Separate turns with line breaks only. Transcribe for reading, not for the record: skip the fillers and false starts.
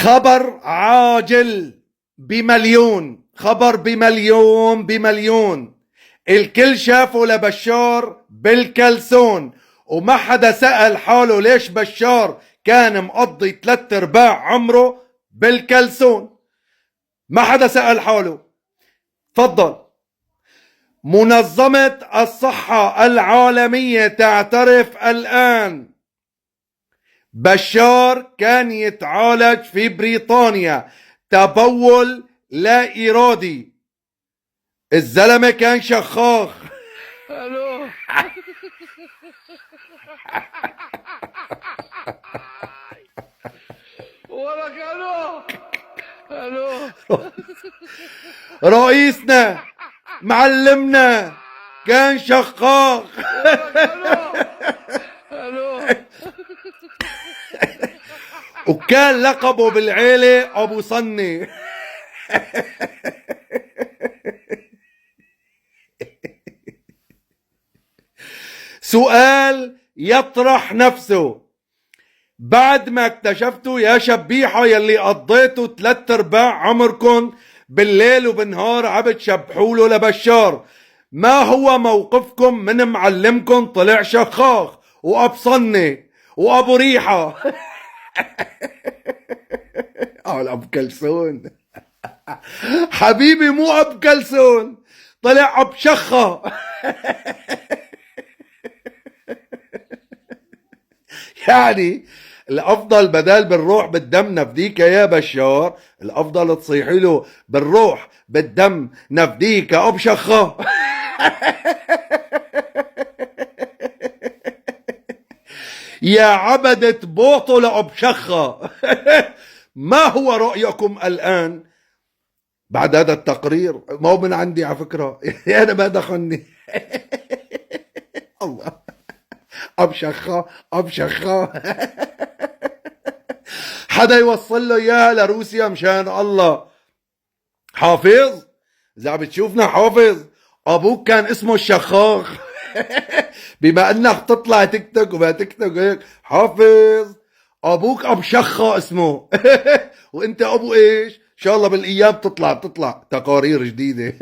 خبر عاجل بمليون، خبر بمليون. الكل شافه لبشار بالكلسون، وما حدا سأل حاله ليش بشار كان مقضي 3/4 عمره بالكلسون. ما حدا سأل حاله. تفضل. منظمة الصحة العالمية تعترف الآن بشار كان يتعالج في بريطانيا تبول لا إرادي. الزلمة كان شخاخ.
الو ولك الو
رئيسنا معلمنا كان شخاخ.
الو
وكان لقبه بالعيلة أبو صني. سؤال يطرح نفسه، بعد ما اكتشفتوا يا شبيحة يلي قضيتوا 3/4 عمركم بالليل وبالنهار عم تشبحوا له لبشار، ما هو موقفكم من معلمكم طلع شخاخ وأب صني وأبو ريحة؟ الأب كلسون. حبيبي مو أب كلسون، طلع أب شخة. يعني الافضل بدل بالروح بالدم نفديك يا بشار، الافضل تصيحي له بالروح بالدم نفديك اب شخة. يا عبدة بوطو لأب شخة. ما هو رأيكم الآن بعد هذا التقرير؟ ما هو من عندي على فكرة. أنا ما دخلني. الله. أب شخة أب شخة. حدا يوصل له اياها لروسيا مشان الله. حافظ، اذا عم بتشوفنا حافظ، ابوك كان اسمه الشخاخ. بما انك تطلع تكتك وما تكتك هيك، حافظ ابوك اب شخة اسمه. وانت ابو ايش؟ ان شاء الله بالايام تطلع تقارير جديده.